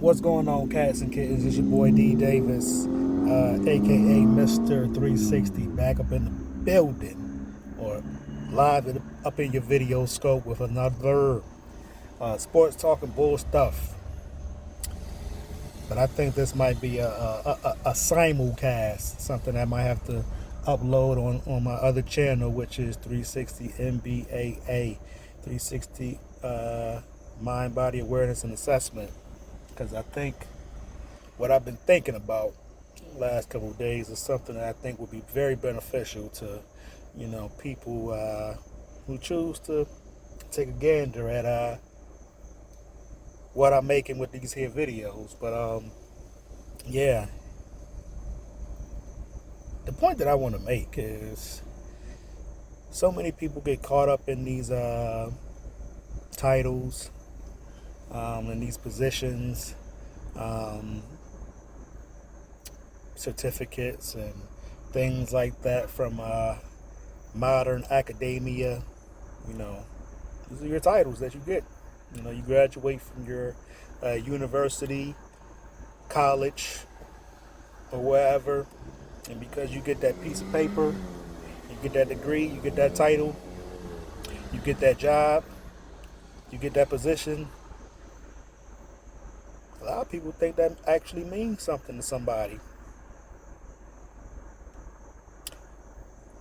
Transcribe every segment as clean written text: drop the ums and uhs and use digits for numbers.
What's going on, cats and kittens? It's your boy D Davis, aka Mr. 360, back up in the building, or up in your video scope with another sports talking bull stuff. But I think this might be a simulcast, something I might have to upload on my other channel, which is 360 MBAA, 360 Mind, Body, Awareness, and Assessment. Because I think what I've been thinking about the last couple of days is something that I think would be very beneficial to, people who choose to take a gander at what I'm making with these here videos. But yeah, the point that I want to make is so many people get caught up in these titles, in these positions, certificates and things like that from modern academia. These are your titles that you get. You graduate from your university, college, or wherever, and because you get that piece of paper, you get that degree, you get that title, you get that job, you get that position. A lot of people think that actually means something to somebody.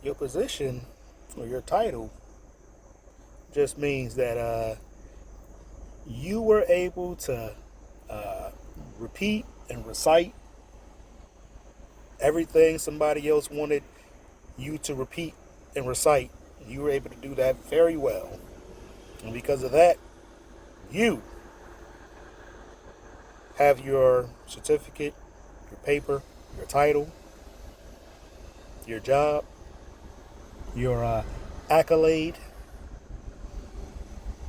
Your position or your title just means that you were able to repeat and recite everything somebody else wanted you to repeat and recite. You were able to do that very well. And because of that, you have your certificate, your paper, your title, your job, your accolade,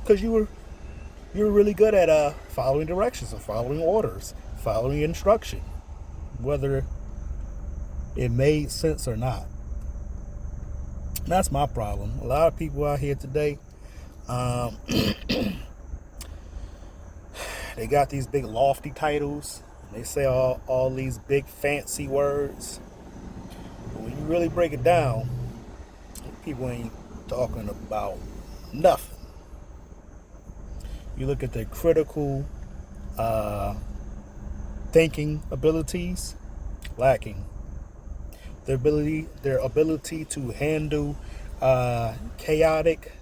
because you were really good at following directions and following orders, following instruction, whether it made sense or not. And that's my problem. A lot of people out here today, they got these big lofty titles. They say all these big fancy words. But when you really break it down, people ain't talking about nothing. You look at their critical thinking abilities, lacking. Their ability to handle chaotic,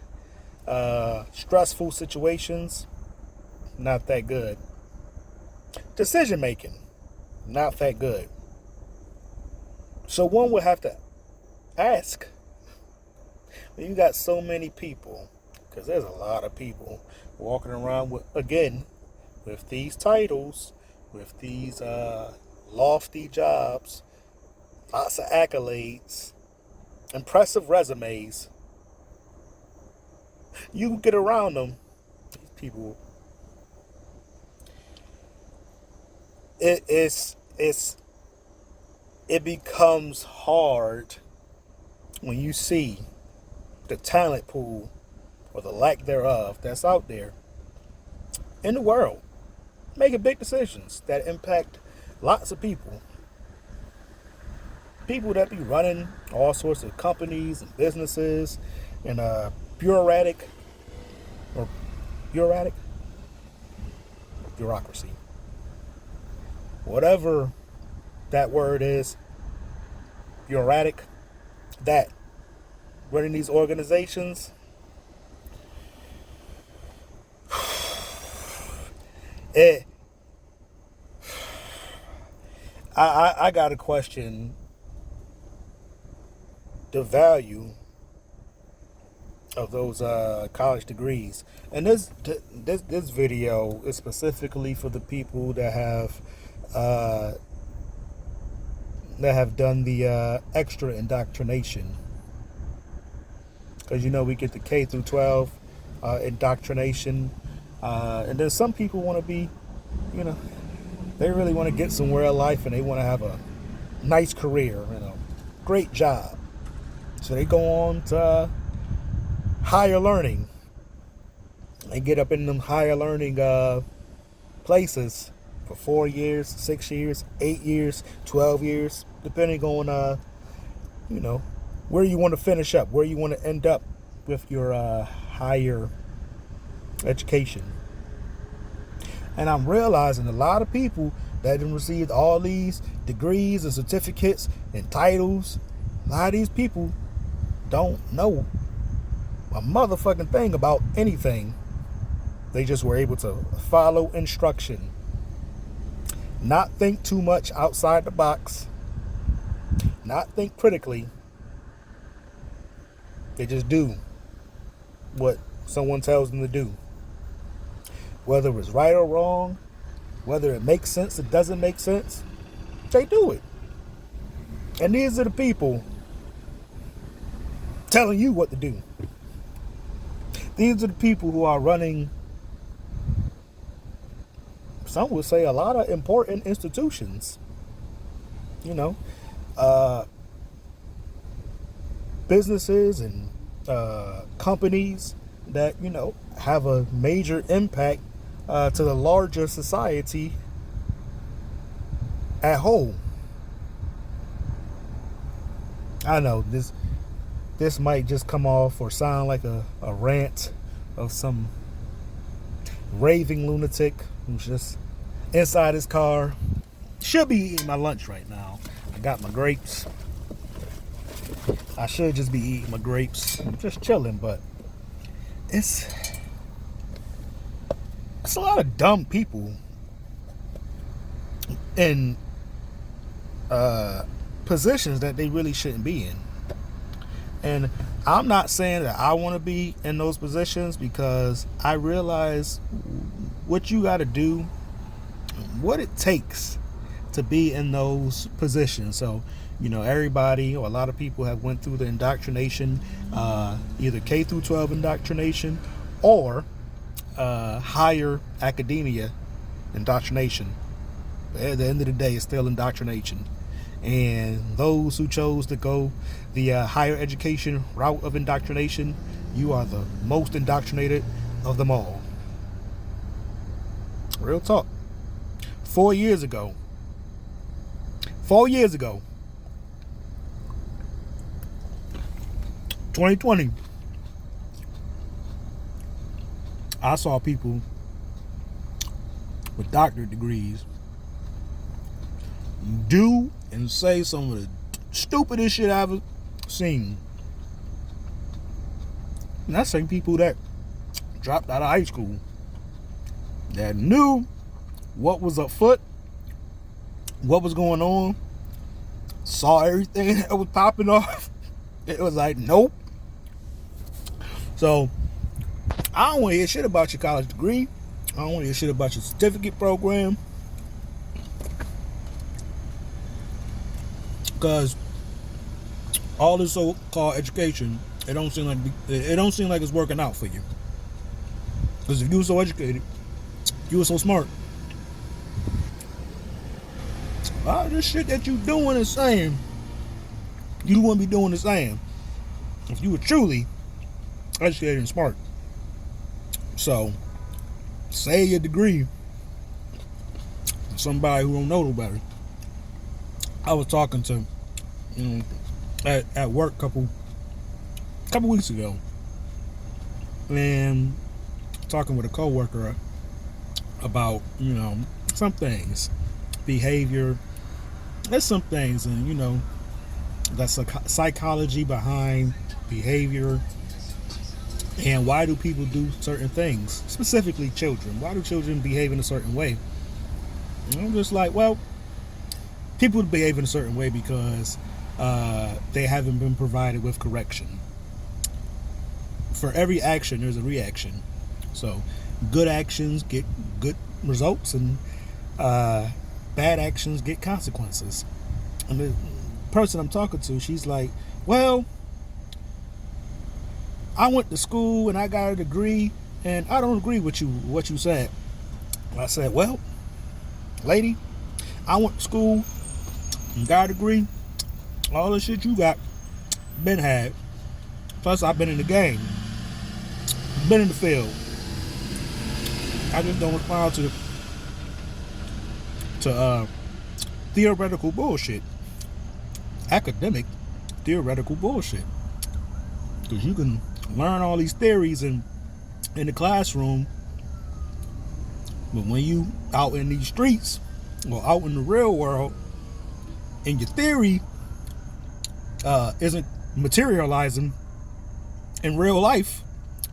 stressful situations, not that good. Decision making, not that good. So one would have to ask, when you got so many people, because there's a lot of people walking around with these titles, with these lofty jobs, lots of accolades, impressive resumes. You get around them, these people. It becomes hard when you see the talent pool or the lack thereof that's out there in the world, making big decisions that impact lots of people. People that be running all sorts of companies and businesses and bureaucracy, whatever that word is, bureaucratic, that running these organizations. I got to question the value of those college degrees. And this video is specifically for the people that have done the extra indoctrination. Because we get the K through 12 indoctrination, and then some people want to be, they really want to get somewhere in life and they want to have a nice career and a great job. So they go on to higher learning and get up in them higher learning places for 4 years, 6 years, 8 years, 12 years, depending on, where you want to finish up, where you want to end up with your higher education. And I'm realizing a lot of people that have received all these degrees and certificates and titles, a lot of these people don't know a motherfucking thing about anything. They just were able to follow instruction, not think too much outside the box, not think critically. They just do what someone tells them to do. Whether it's right or wrong, whether it makes sense, it doesn't make sense, they do it. And these are the people telling you what to do. These are the people who are running, some would say, a lot of important institutions. Businesses and companies that, have a major impact to the larger society at whole. I know this might just come off or sound like a rant of some raving lunatic who's just inside his car. Should be eating my lunch right now. I got my grapes. I should just be eating my grapes. I'm just chilling, but it's a lot of dumb people in positions that they really shouldn't be in. And I'm not saying that I want to be in those positions, because I realize what you got to do, what it takes to be in those positions. So, everybody or a lot of people have went through the indoctrination, either K through 12 indoctrination or higher academia indoctrination. But at the end of the day, it's still indoctrination. And those who chose to go the higher education route of indoctrination, you are the most indoctrinated of them all. Real talk. 4 years ago, 2020, I saw people with doctorate degrees do and say some of the stupidest shit I've ever seen. And that's like people that dropped out of high school, that knew what was afoot, what was going on, saw everything that was popping off. It was like, nope. So I don't want to hear shit about your college degree. I don't want to hear shit about your certificate program, because all this so-called education, it don't seem like it's working out for you. Because if you were so educated, you were so smart, a lot of this shit that you doing and saying, you wouldn't be doing the same if you were truly educated and smart. So, say your degree to somebody who don't know no better. I was talking to, at work a couple weeks ago, and talking with a coworker about, some things, behavior. There's some things, and that's a psychology behind behavior, and why do people do certain things, specifically children. Why do children behave in a certain way? And I'm just like, well, people behave in a certain way because they haven't been provided with correction. For every action, there's a reaction. So good actions get good results, and bad actions get consequences. And the person I'm talking to, she's like, well, I went to school and I got a degree, and I don't agree with what you said. I said, well, lady, I went to school and got a degree. All the shit you got, been had. Plus, I've been in the game, been in the field. I just don't respond to to theoretical bullshit, academic theoretical bullshit. Because you can learn all these theories in the classroom, but when you out in these streets or out in the real world, and your theory isn't materializing in real life,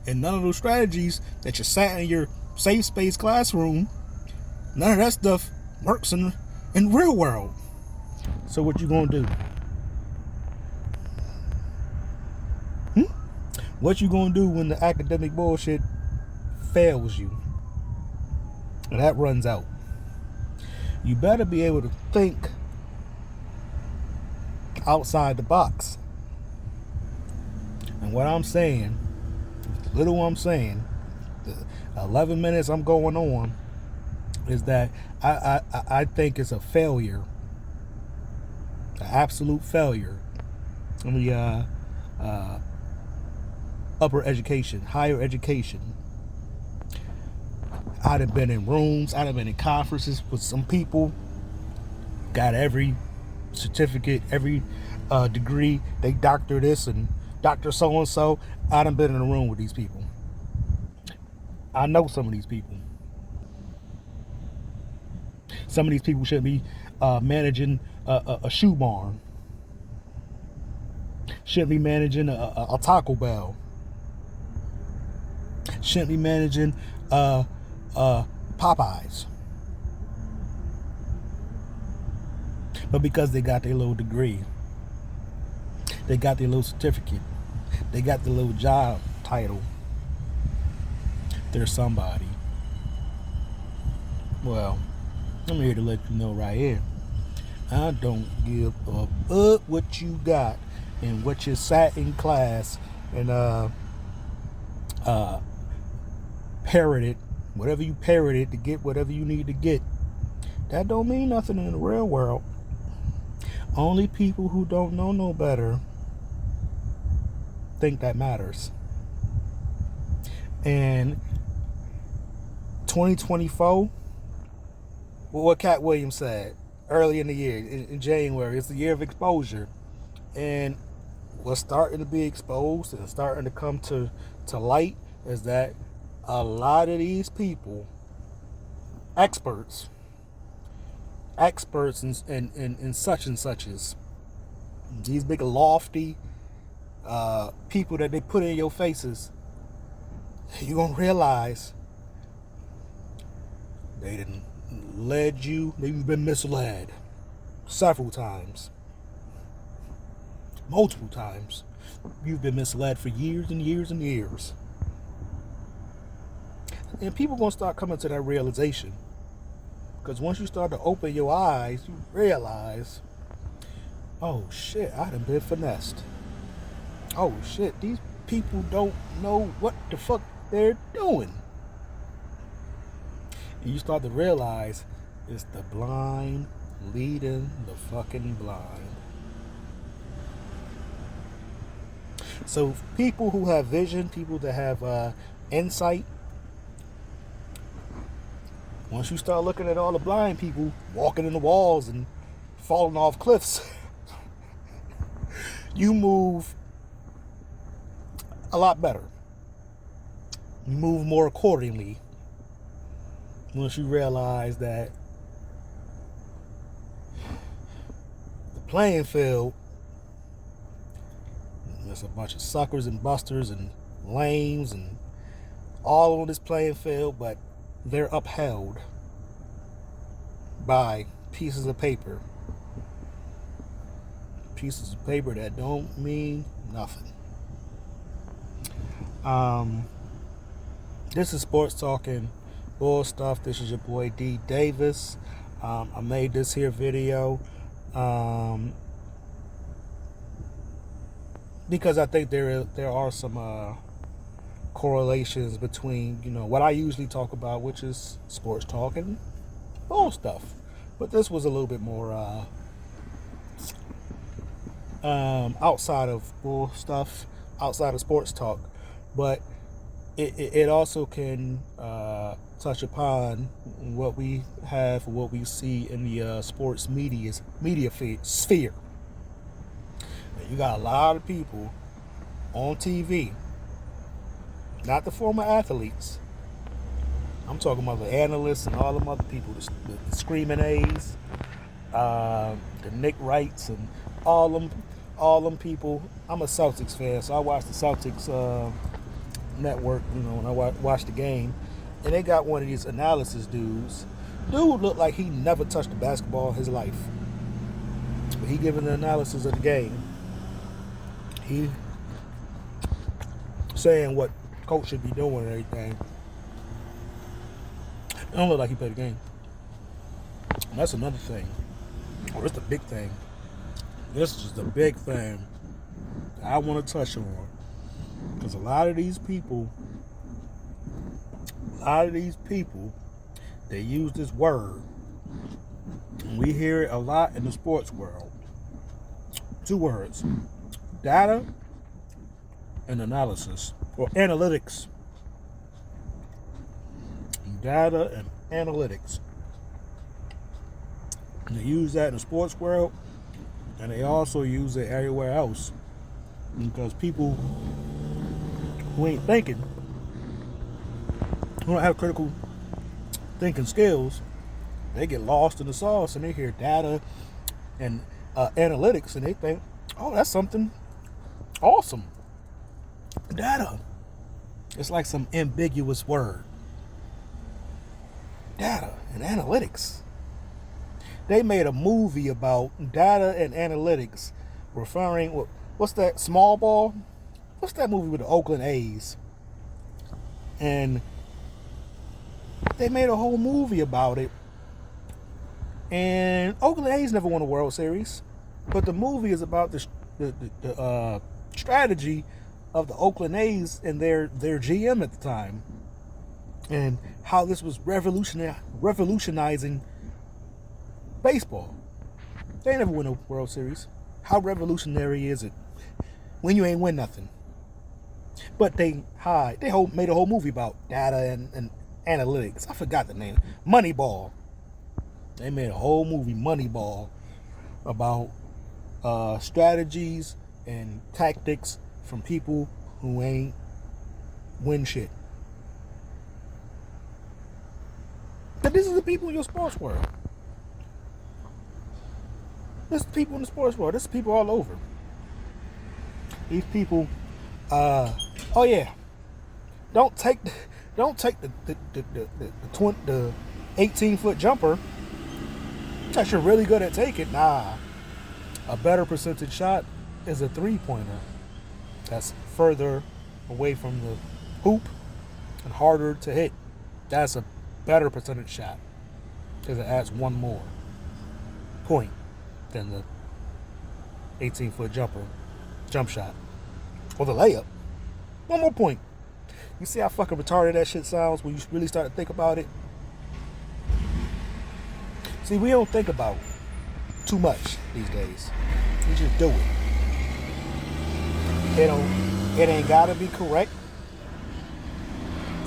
and none of those strategies that you sat in your safe space classroom, none of that stuff works in real world. So what you gonna do? What you gonna do when the academic bullshit fails you and that runs out? You better be able to think outside the box. And what I'm saying, the little I'm saying, the 11 minutes I'm going on, is that I think it's a failure, an absolute failure in the upper education, higher education. I'd have been in rooms, I'd have been in conferences with some people, got every certificate, every degree, they doctor this and doctor so-and-so. I'd have been in a room with these people. I know some of these people. Some of these people should be managing a shoe barn. Shouldn't be managing a Taco Bell. Shouldn't be managing Popeyes. But because they got their little degree, they got their little certificate, they got their little job title, they're somebody. Well, I'm here to let you know right here, I don't give a fuck what you got and what you sat in class and parroted, whatever you parroted to get whatever you need to get. That don't mean nothing in the real world. Only people who don't know no better think that matters. And 2024, what Cat Williams said early in the year, in January, it's the year of exposure. And what's starting to be exposed and starting to come to light is that a lot of these people, experts in such and suches, these big lofty people that they put in your faces, you're gonna realize they didn't led you, they've been misled several times, multiple times. You've been misled for years and years and years. And people gonna start coming to that realization, because once you start to open your eyes, you realize, oh shit, I done been finessed. Oh shit, these people don't know what the fuck they're doing. And you start to realize it's the blind leading the fucking blind. So people who have vision, people that have insight, once you start looking at all the blind people walking in the walls and falling off cliffs, you move a lot better. You move more accordingly once you realize that the playing field, there's a bunch of suckers and busters and lames and all on this playing field, but they're upheld by pieces of paper. Pieces of paper that don't mean nothing. This is Sports Talking Bull Stuff. This is your boy D Davis. I made this here video because I think there are some correlations between, you know, what I usually talk about, which is sports talk and bull stuff. But this was a little bit more outside of bull stuff, outside of sports talk. But it also can touch upon what we have, what we see in the sports media sphere. You got a lot of people on TV, not the former athletes. I'm talking about the analysts and all them other people, the screaming A's, the Nick Wrights, and all them people. I'm a Celtics fan, so I watch the Celtics network. When I watch the game, and they got one of these analysis dudes. Dude looked like he never touched a basketball in his life. But he giving the analysis of the game. He saying what coach should be doing and everything. It don't look like he played the game. And that's another thing. Or it's the big thing. This is the big thing I want to touch on. Because a lot of these people, they use this word. And we hear it a lot in the sports world. Two words. Data and analysis. Or analytics. Data and analytics. And they use that in the sports world, and they also use it everywhere else. Because people who ain't thinking, who don't have critical thinking skills, they get lost in the sauce and they hear data and analytics and they think, oh, that's something awesome. Data. It's like some ambiguous word. Data and analytics. They made a movie about data and analytics, referring, what's that, Small Ball? What's that movie with the Oakland A's? And they made a whole movie about it. And Oakland A's never won a World Series, but the movie is about the strategy of the Oakland A's and their GM at the time, and how this was revolutionizing baseball. They never win a World Series. How revolutionary is it when you ain't win nothing? But they made a whole movie about data and analytics. I forgot the name. Moneyball. They made a whole movie, Moneyball, about strategies and tactics from people who ain't win shit. But this is the people in your sports world. This is people in the sports world. This is people all over. These people, oh yeah, don't take the 18-foot jumper that you're really good at taking. Nah, a better percentage shot is a 3-pointer. That's further away from the hoop and harder to hit. That's a better percentage shot because it adds one more point than the 18-foot jump shot, or the layup. One more point. You see how fucking retarded that shit sounds when you really start to think about it? See, we don't think about too much these days. We just do it. It ain't gotta be correct.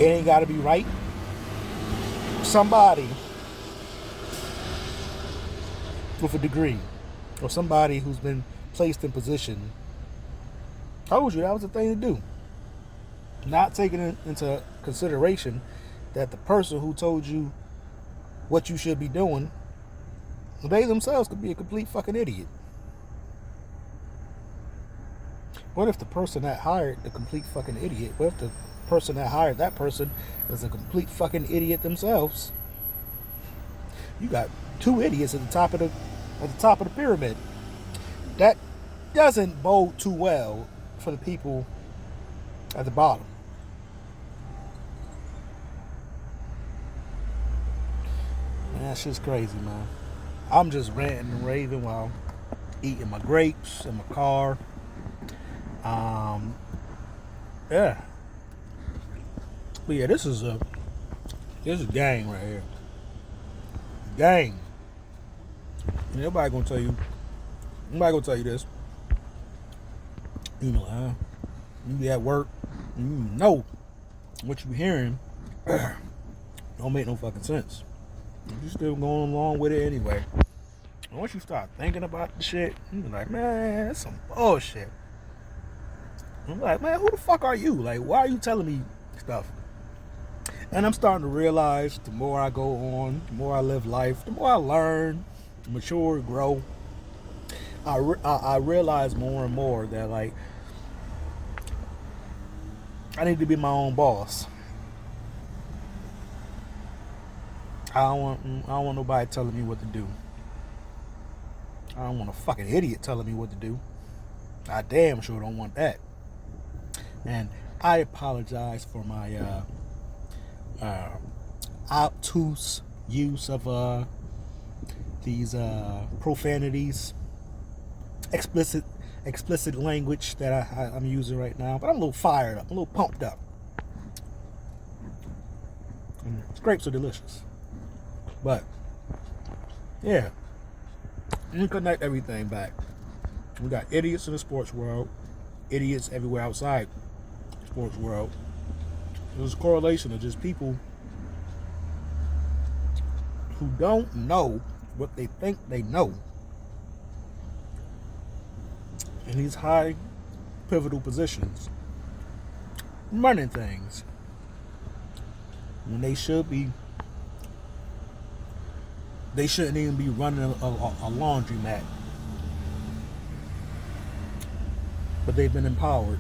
It ain't gotta be right. Somebody with a degree, or somebody who's been placed in position, told you that was the thing to do. Not taking into consideration that the person who told you what you should be doing, they themselves could be a complete fucking idiot. What if the person that hired the complete fucking idiot? What if the person that hired that person is a complete fucking idiot themselves? You got two idiots at the top of the pyramid. That doesn't bode too well for the people at the bottom. Man, that shit's crazy, man. I'm just ranting and raving while eating my grapes in my car. Yeah. But yeah, this is a gang right here. Gang. And nobody gonna tell you this. You know, you be at work, you know what you hearing don't make no fucking sense. You still going along with it anyway. And once you start thinking about the shit, you be like, man, that's some bullshit. I'm like, man, who the fuck are you? Like, why are you telling me stuff? And I'm starting to realize the more I go on, the more I live life, the more I learn, mature, grow. I realize more and more that, like, I need to be my own boss. I don't want nobody telling me what to do. I don't want a fucking idiot telling me what to do. I damn sure don't want that. And I apologize for my obtuse use of these profanities, explicit language that I'm using right now. But I'm a little fired up, a little pumped up. And grapes are delicious. But yeah, you connect everything back. We got idiots in the sports world, idiots everywhere outside the sports world. There's a correlation of just people who don't know what they think they know in these high pivotal positions, running things when they shouldn't even be running a laundromat. But they've been empowered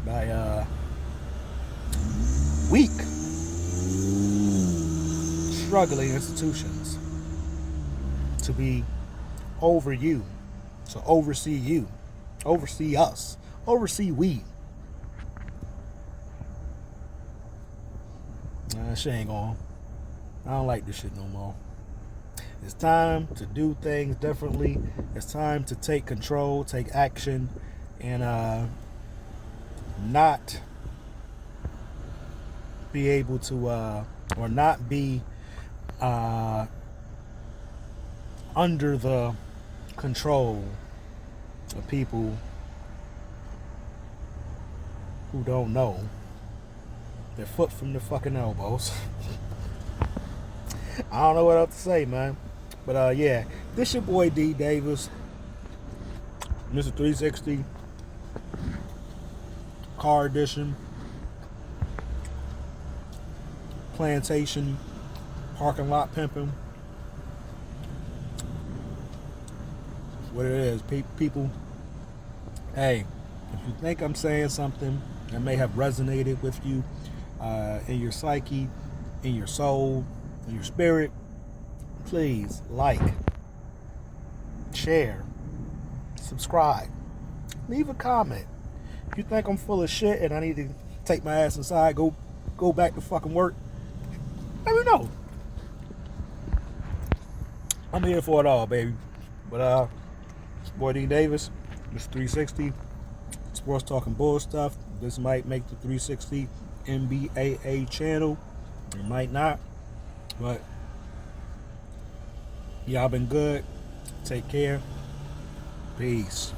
by weak, struggling institutions to be over you, to oversee you, oversee us, oversee we. Shit ain't on. I don't like this shit no more. It's time to do things differently. It's time to take control, take action, and not be able to, or not be under the control of people who don't know their foot from their fucking elbows. I don't know what else to say, man. But yeah, this your boy D Davis, Mr. 360, car edition, plantation, parking lot pimping. What it is, people. Hey, if you think I'm saying something that may have resonated with you in your psyche, in your soul, in your spirit, please like, share, subscribe, leave a comment. If you think I'm full of shit and I need to take my ass inside, go back to fucking work, let me know. I'm here for it all, baby. But it's boy D Davis, Mr. 360, sports talking bull stuff. This might make the 360 NBAA channel. It might not. But y'all been good. Take care. Peace.